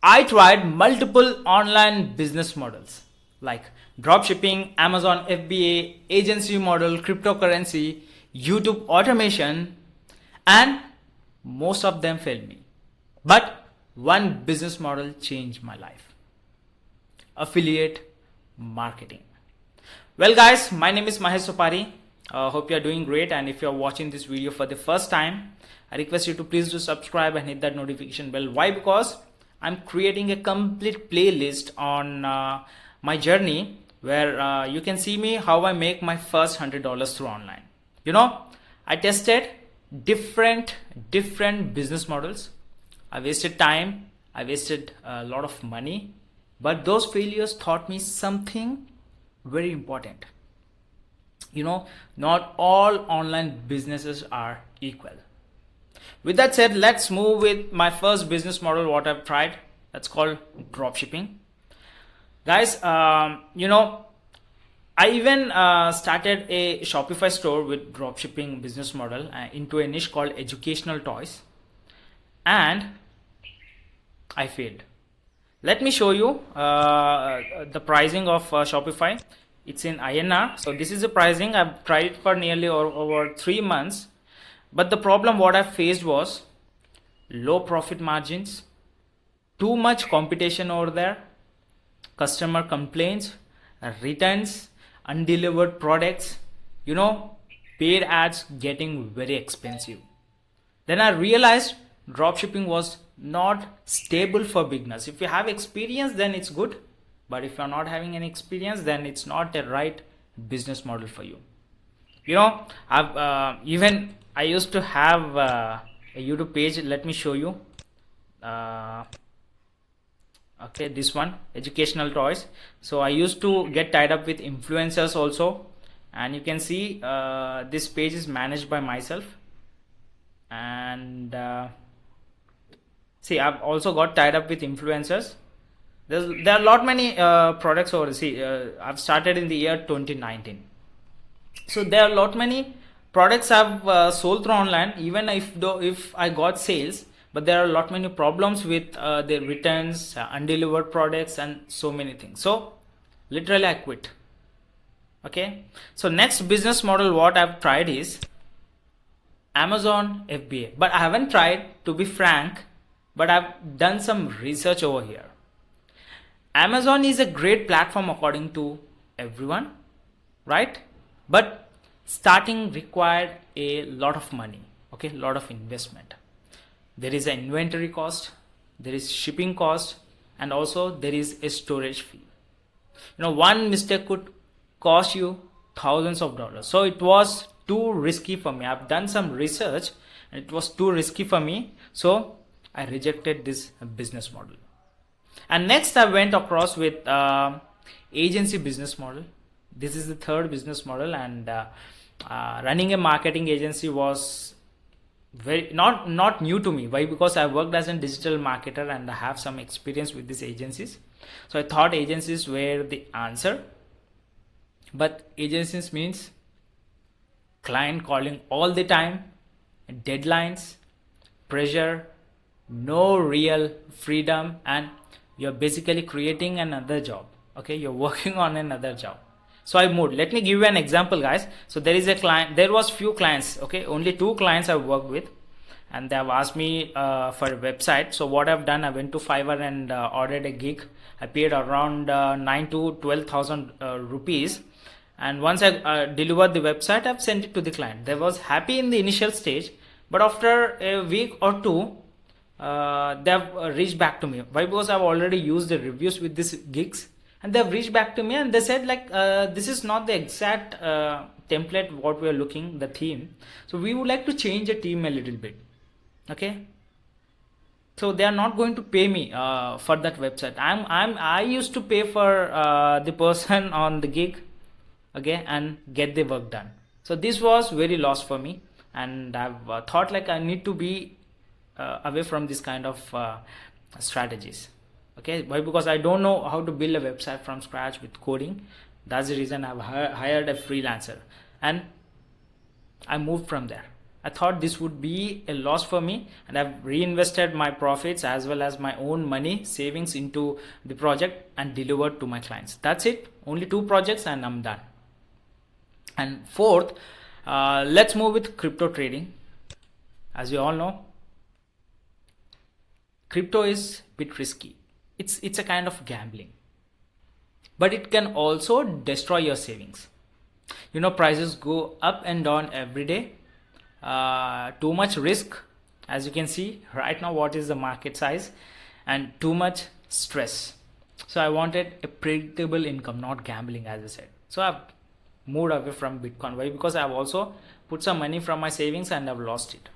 I tried multiple online business models like dropshipping, Amazon FBA, agency model, cryptocurrency, YouTube automation, and most of them failed me. But one business model changed my life: affiliate marketing. Well guys, my name is Mahesh Sopari. Hope you are doing great, and if you are watching this video for the first time, I request you to please do subscribe and hit that notification bell. Why? Because I'm creating a complete playlist on my journey where you can see me how I make my first $100 through online. I tested different business models. I wasted time, I wasted a lot of money, but those failures taught me something very important. Not all online businesses are equal. With that said, let's move with my first business model what I've tried. That's called dropshipping. Guys, I even started a Shopify store with dropshipping business model into a niche called educational toys, and I failed. Let me show you the pricing of Shopify. It's in INR. So this is the pricing. I've tried it for nearly over 3 months. But the problem what I faced was low profit margins, too much competition over there, customer complaints, returns, undelivered products, paid ads getting very expensive. Then I realized dropshipping was not stable for beginners. If you have experience, then it's good. But if you're not having any experience, then it's not the right business model for you. I used to have a YouTube page. Let me show you. Okay, this one, educational toys. So I used to get tied up with influencers also, and you can see this page is managed by myself. And see, I've also got tied up with influencers. There are a lot many products over. See, I've started in the year 2019. So there are a lot many products I've sold through online, even if I got sales, but there are a lot many problems with the returns, undelivered products, and so many things. So literally I quit. Okay, so next business model what I've tried is Amazon FBA, but I haven't tried, to be frank, but I've done some research over here. Amazon is a great platform according to everyone, right? But starting required a lot of money, okay, a lot of investment. There is an inventory cost, there is shipping cost, and also there is a storage fee. One mistake could cost you thousands of dollars. So it was too risky for me. I've done some research and it was too risky for me. So I rejected this business model. And next I went across with agency business model. This is the third business model, and running a marketing agency was very not new to me. Why? Because I worked as a digital marketer and I have some experience with these agencies. So I thought agencies were the answer. But agencies means client calling all the time, deadlines, pressure, no real freedom, and you're basically creating another job. Okay, you're working on another job. So I moved. Let me give you an example, guys. So there is a client, there was few clients, okay, only 2 clients I've worked with, and they have asked me for a website. So what I've done, I went to Fiverr and ordered a gig. I paid around 9 to 12,000 rupees, and once I delivered the website, I've sent it to the client. They was happy in the initial stage, but after a week or two, they've reached back to me. Why? Because I've already used the reviews with these gigs, and they've reached back to me and they said this is not the exact template what we are looking, the theme, so we would like to change the theme a little bit. Okay, so they are not going to pay me for that website. I used to pay for the person on the gig, okay, and get the work done. So this was very loss for me, and I've thought I need to be away from this kind of strategies. Okay, why? Because I don't know how to build a website from scratch with coding. That's the reason I've hired a freelancer, and I moved from there. I thought this would be a loss for me, and I've reinvested my profits as well as my own money savings into the project and delivered to my clients. That's it. Only 2 projects and I'm done. And fourth, let's move with crypto trading. As you all know, crypto is a bit risky. It's a kind of gambling, but it can also destroy your savings. Prices go up and down every day. Too much risk, as you can see right now what is the market size, and too much stress. So I wanted a predictable income, not gambling, as I said. So I've moved away from Bitcoin. Why? Because I've also put some money from my savings and I've lost it.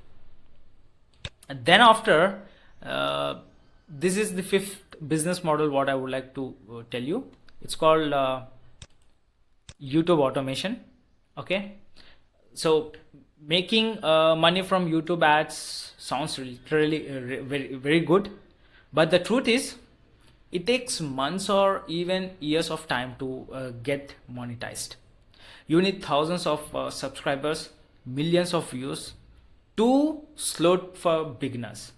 And then after, this is the 5th business model what I would like to tell you. It's called YouTube automation. Okay, so making money from YouTube ads sounds really very, very good, but the truth is it takes months or even years of time to get monetized. You need thousands of subscribers, millions of views. Too slow for beginners.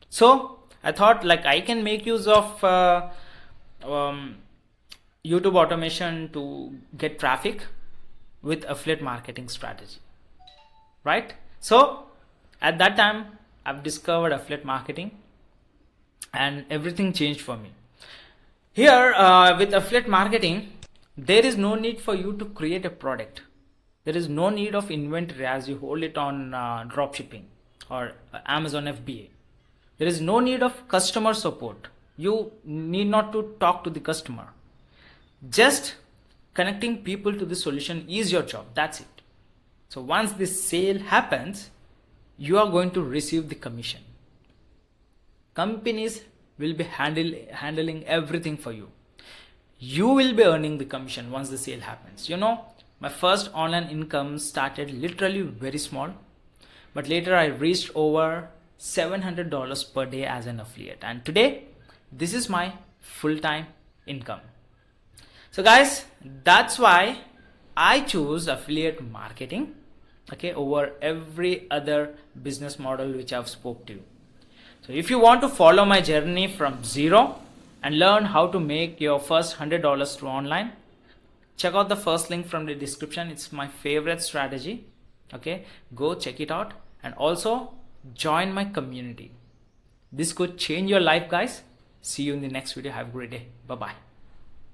So I thought, like, I can make use of YouTube automation to get traffic with affiliate marketing strategy, right? So at that time I've discovered affiliate marketing and everything changed for me. Here with affiliate marketing, there is no need for you to create a product. There is no need of inventory as you hold it on drop shipping or Amazon FBA. There is no need of customer support. You need not to talk to the customer. Just connecting people to the solution is your job. That's it. So once this sale happens, you are going to receive the commission. Companies will be handling everything for you. You will be earning the commission once the sale happens. My first online income started literally very small, but later I reached over $700 per day as an affiliate, and today this is my full-time income. So guys, that's why I choose affiliate marketing, okay, over every other business model which I've spoke to you. So if you want to follow my journey from zero and learn how to make your first $100 through online, check out the first link from the description. It's my favorite strategy. Okay, go check it out, and also join my community. This could change your life, guys. See you in the next video. Have a great day. Bye bye.